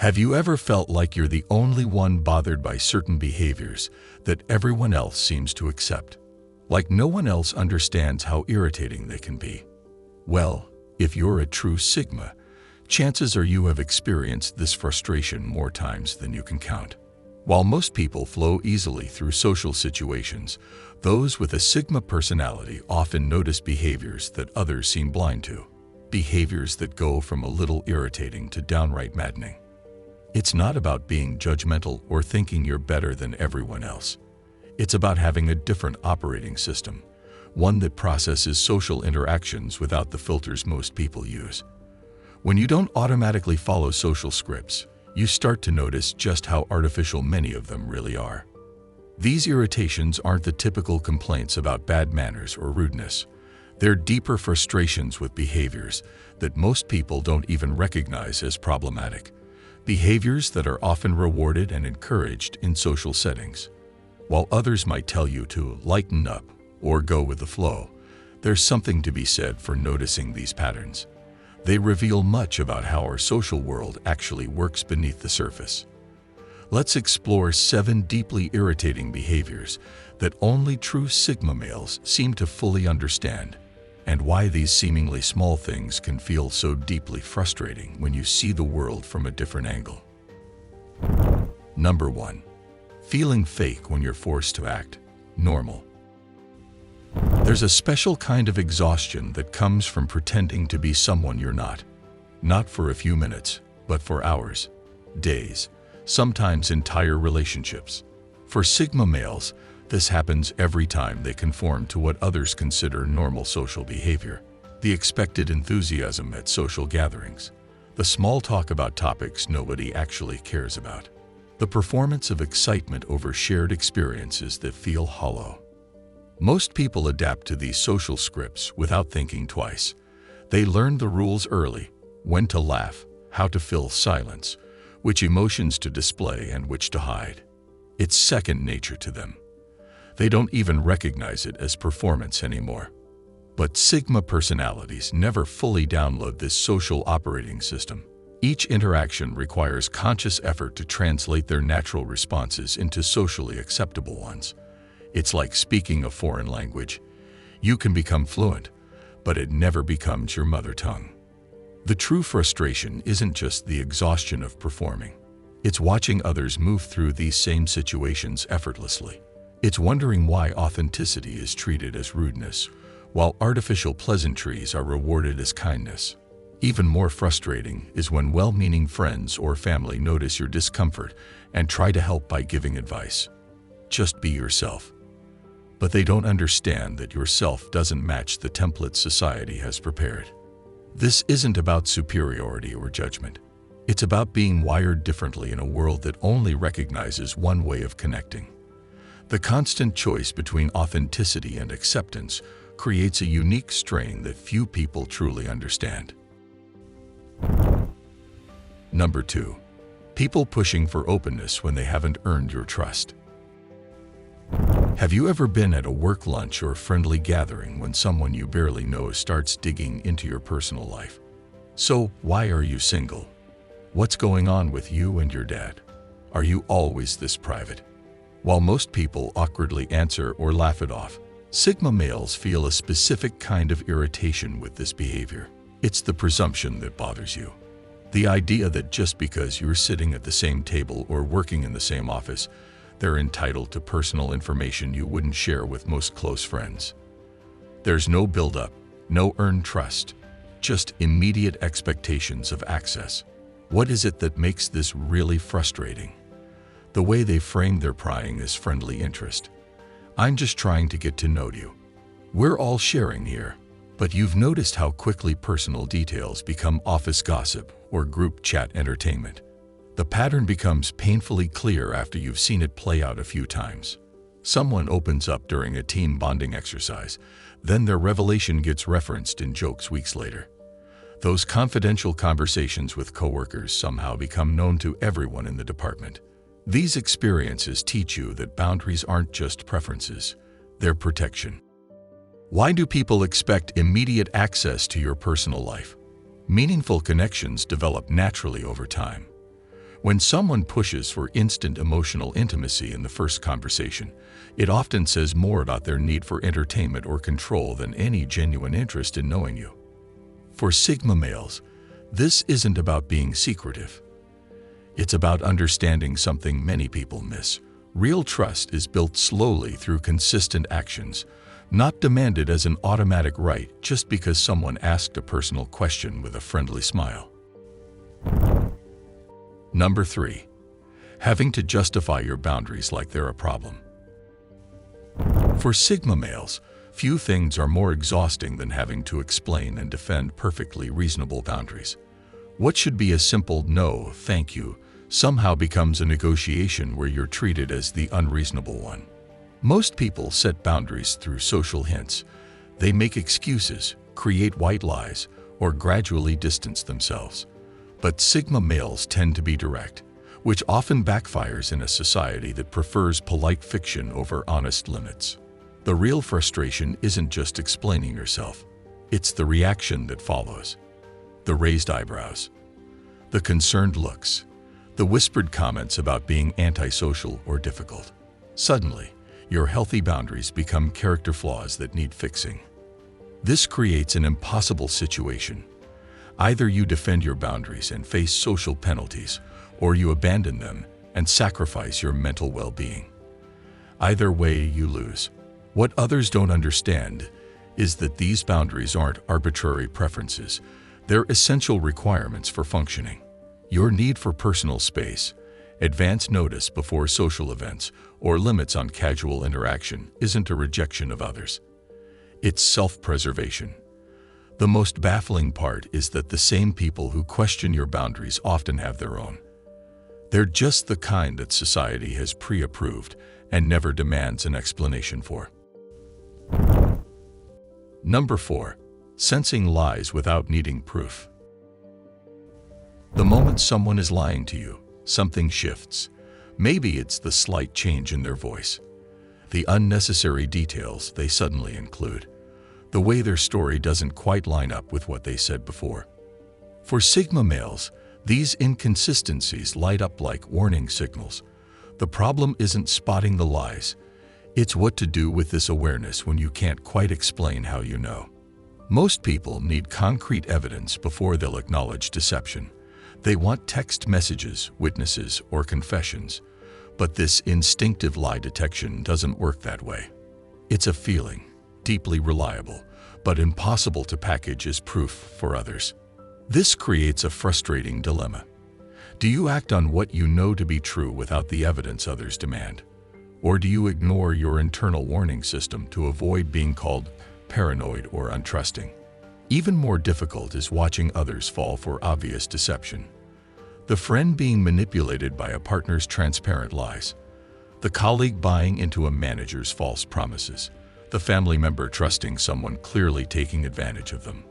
Have you ever felt like you're the only one bothered by certain behaviors that everyone else seems to accept? Like no one else understands how irritating they can be? Well, if you're a true Sigma, chances are you have experienced this frustration more times than you can count. While most people flow easily through social situations, those with a Sigma personality often notice behaviors that others seem blind to. Behaviors that go from a little irritating to downright maddening. It's not about being judgmental or thinking you're better than everyone else. It's about having a different operating system, one that processes social interactions without the filters most people use. When you don't automatically follow social scripts, you start to notice just how artificial many of them really are. These irritations aren't the typical complaints about bad manners or rudeness. They're deeper frustrations with behaviors that most people don't even recognize as problematic. Behaviors that are often rewarded and encouraged in social settings. While others might tell you to lighten up or go with the flow, there's something to be said for noticing these patterns. They reveal much about how our social world actually works beneath the surface. Let's explore 7 deeply irritating behaviors that only true Sigma males seem to fully understand, and why these seemingly small things can feel so deeply frustrating when you see the world from a different angle. Number 1. Feeling fake when you're forced to act normal. There's a special kind of exhaustion that comes from pretending to be someone you're not. Not for a few minutes, but for hours, days, sometimes entire relationships. For Sigma males, this happens every time they conform to what others consider normal social behavior. The expected enthusiasm at social gatherings. The small talk about topics nobody actually cares about. The performance of excitement over shared experiences that feel hollow. Most people adapt to these social scripts without thinking twice. They learn the rules early, when to laugh, how to fill silence, which emotions to display and which to hide. It's second nature to them. They don't even recognize it as performance anymore. But Sigma personalities never fully download this social operating system. Each interaction requires conscious effort to translate their natural responses into socially acceptable ones. It's like speaking a foreign language. You can become fluent, but it never becomes your mother tongue. The true frustration isn't just the exhaustion of performing. It's watching others move through these same situations effortlessly. It's wondering why authenticity is treated as rudeness, while artificial pleasantries are rewarded as kindness. Even more frustrating is when well-meaning friends or family notice your discomfort and try to help by giving advice. Just be yourself. But they don't understand that yourself doesn't match the template society has prepared. This isn't about superiority or judgment. It's about being wired differently in a world that only recognizes one way of connecting. The constant choice between authenticity and acceptance creates a unique strain that few people truly understand. Number 2. People pushing for openness when they haven't earned your trust. Have you ever been at a work lunch or friendly gathering when someone you barely know starts digging into your personal life? So, why are you single? What's going on with you and your dad? Are you always this private? While most people awkwardly answer or laugh it off, Sigma males feel a specific kind of irritation with this behavior. It's the presumption that bothers you. The idea that just because you're sitting at the same table or working in the same office, they're entitled to personal information you wouldn't share with most close friends. There's no build-up, no earned trust, just immediate expectations of access. What is it that makes this really frustrating? The way they frame their prying as friendly interest. I'm just trying to get to know you. We're all sharing here. But you've noticed how quickly personal details become office gossip or group chat entertainment. The pattern becomes painfully clear after you've seen it play out a few times. Someone opens up during a team bonding exercise, then their revelation gets referenced in jokes weeks later. Those confidential conversations with coworkers somehow become known to everyone in the department. These experiences teach you that boundaries aren't just preferences, they're protection. Why do people expect immediate access to your personal life? Meaningful connections develop naturally over time. When someone pushes for instant emotional intimacy in the first conversation, it often says more about their need for entertainment or control than any genuine interest in knowing you. For Sigma males, this isn't about being secretive. It's about understanding something many people miss. Real trust is built slowly through consistent actions, not demanded as an automatic right just because someone asked a personal question with a friendly smile. Number 3. Having to justify your boundaries like they're a problem. For Sigma males, few things are more exhausting than having to explain and defend perfectly reasonable boundaries. What should be a simple "no, thank you" somehow becomes a negotiation where you're treated as the unreasonable one. Most people set boundaries through social hints. They make excuses, create white lies, or gradually distance themselves. But Sigma males tend to be direct, which often backfires in a society that prefers polite fiction over honest limits. The real frustration isn't just explaining yourself. It's the reaction that follows. The raised eyebrows, the concerned looks, the whispered comments about being antisocial or difficult. Suddenly, your healthy boundaries become character flaws that need fixing. This creates an impossible situation. Either you defend your boundaries and face social penalties, or you abandon them and sacrifice your mental well-being. Either way, you lose. What others don't understand is that these boundaries aren't arbitrary preferences. They're essential requirements for functioning. Your need for personal space, advance notice before social events, or limits on casual interaction isn't a rejection of others. It's self-preservation. The most baffling part is that the same people who question your boundaries often have their own. They're just the kind that society has pre-approved and never demands an explanation for. Number 4. Sensing lies without needing proof. The moment someone is lying to you, something shifts. Maybe it's the slight change in their voice, the unnecessary details they suddenly include, the way their story doesn't quite line up with what they said before. For Sigma males, these inconsistencies light up like warning signals. The problem isn't spotting the lies. It's what to do with this awareness when you can't quite explain how you know. Most people need concrete evidence before they'll acknowledge deception. They want text messages, witnesses, or confessions. But this instinctive lie detection doesn't work that way. It's a feeling, deeply reliable, but impossible to package as proof for others. This creates a frustrating dilemma. Do you act on what you know to be true without the evidence others demand? Or do you ignore your internal warning system to avoid being called paranoid or untrusting? Even more difficult is watching others fall for obvious deception. The friend being manipulated by a partner's transparent lies, the colleague buying into a manager's false promises, the family member trusting someone clearly taking advantage of them.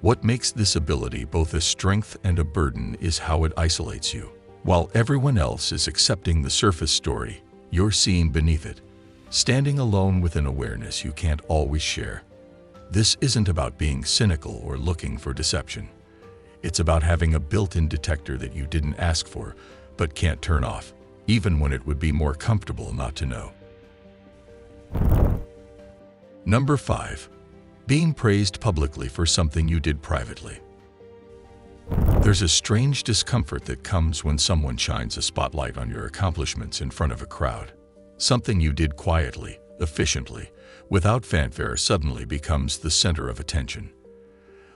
What makes this ability both a strength and a burden is how it isolates you. While everyone else is accepting the surface story, you're seeing beneath it, standing alone with an awareness you can't always share. This isn't about being cynical or looking for deception. It's about having a built-in detector that you didn't ask for, but can't turn off, even when it would be more comfortable not to know. Number 5. Being praised publicly for something you did privately. There's a strange discomfort that comes when someone shines a spotlight on your accomplishments in front of a crowd. Something you did quietly, efficiently, without fanfare suddenly becomes the center of attention.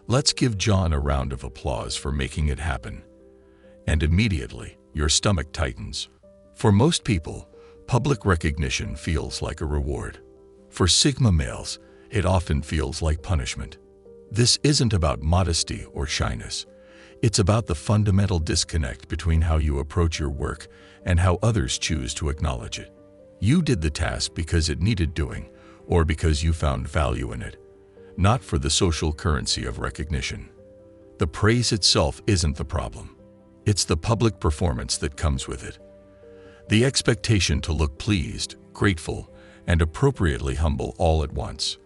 Let's give John a round of applause for making it happen. And immediately, your stomach tightens. For most people, public recognition feels like a reward. For Sigma males, it often feels like punishment. This isn't about modesty or shyness. It's about the fundamental disconnect between how you approach your work and how others choose to acknowledge it. You did the task because it needed doing, or because you found value in it, not for the social currency of recognition. The praise itself isn't the problem. It's the public performance that comes with it. The expectation to look pleased, grateful, and appropriately humble all at once.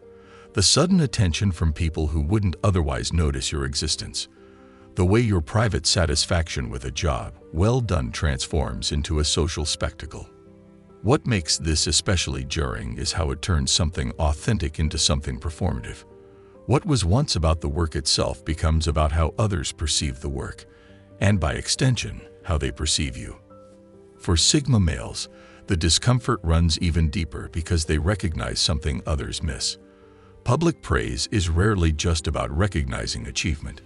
The sudden attention from people who wouldn't otherwise notice your existence. The way your private satisfaction with a job well done transforms into a social spectacle. What makes this especially jarring is how it turns something authentic into something performative. What was once about the work itself becomes about how others perceive the work, and by extension, how they perceive you. For Sigma males, the discomfort runs even deeper because they recognize something others miss. Public praise is rarely just about recognizing achievement.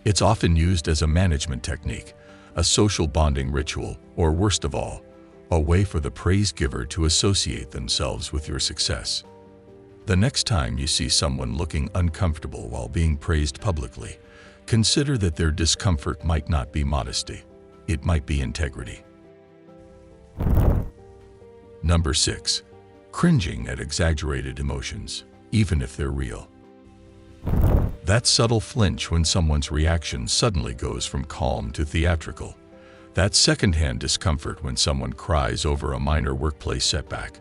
It's often used as a management technique, a social bonding ritual, or worst of all, a way for the praise giver to associate themselves with your success. The next time you see someone looking uncomfortable while being praised publicly, consider that their discomfort might not be modesty. It might be integrity. Number 6. Cringing at exaggerated emotions, even if they're real. That subtle flinch when someone's reaction suddenly goes from calm to theatrical. That secondhand discomfort when someone cries over a minor workplace setback.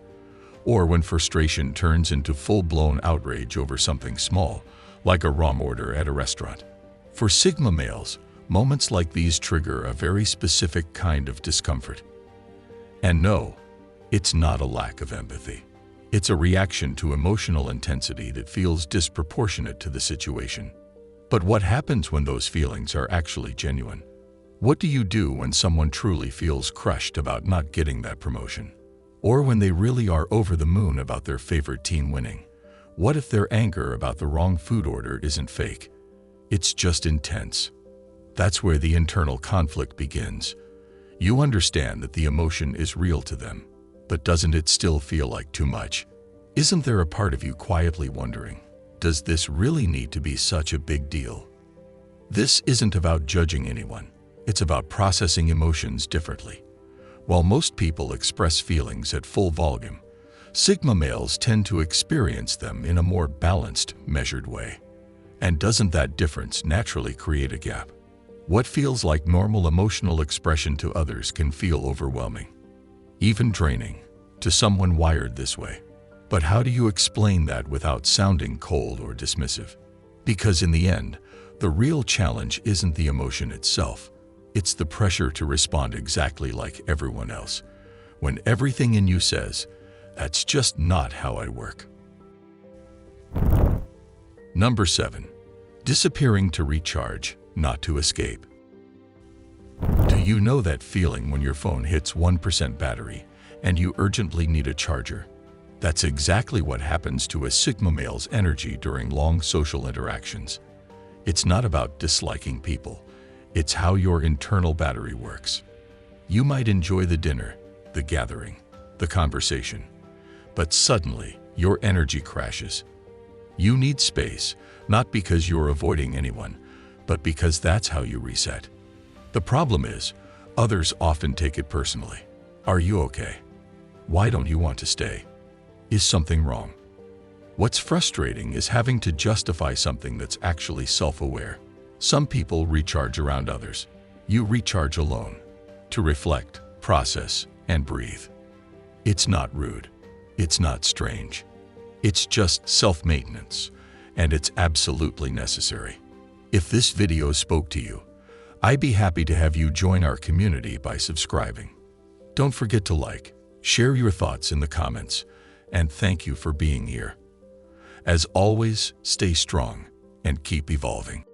Or when frustration turns into full-blown outrage over something small, like a wrong order at a restaurant. For Sigma males, moments like these trigger a very specific kind of discomfort. And no, it's not a lack of empathy. It's a reaction to emotional intensity that feels disproportionate to the situation. But what happens when those feelings are actually genuine? What do you do when someone truly feels crushed about not getting that promotion? Or when they really are over the moon about their favorite team winning? What if their anger about the wrong food order isn't fake? It's just intense. That's where the internal conflict begins. You understand that the emotion is real to them, but doesn't it still feel like too much? Isn't there a part of you quietly wondering, does this really need to be such a big deal? This isn't about judging anyone. It's about processing emotions differently. While most people express feelings at full volume, Sigma males tend to experience them in a more balanced, measured way. And doesn't that difference naturally create a gap? What feels like normal emotional expression to others can feel overwhelming, even draining, to someone wired this way. But how do you explain that without sounding cold or dismissive? Because in the end, the real challenge isn't the emotion itself. It's the pressure to respond exactly like everyone else, when everything in you says, that's just not how I work. Number 7. Disappearing to recharge, not to escape. Do you know that feeling when your phone hits 1% battery and you urgently need a charger? That's exactly what happens to a Sigma male's energy during long social interactions. It's not about disliking people. It's how your internal battery works. You might enjoy the dinner, the gathering, the conversation, but suddenly your energy crashes. You need space, not because you're avoiding anyone, but because that's how you reset. The problem is, others often take it personally. Are you okay? Why don't you want to stay? Is something wrong? What's frustrating is having to justify something that's actually self-aware. Some people recharge around others. You recharge alone, to reflect, process, and breathe. It's not rude. It's not strange. It's just self-maintenance, and it's absolutely necessary. If this video spoke to you, I'd be happy to have you join our community by subscribing. Don't forget to like, share your thoughts in the comments, and thank you for being here. As always, stay strong and keep evolving.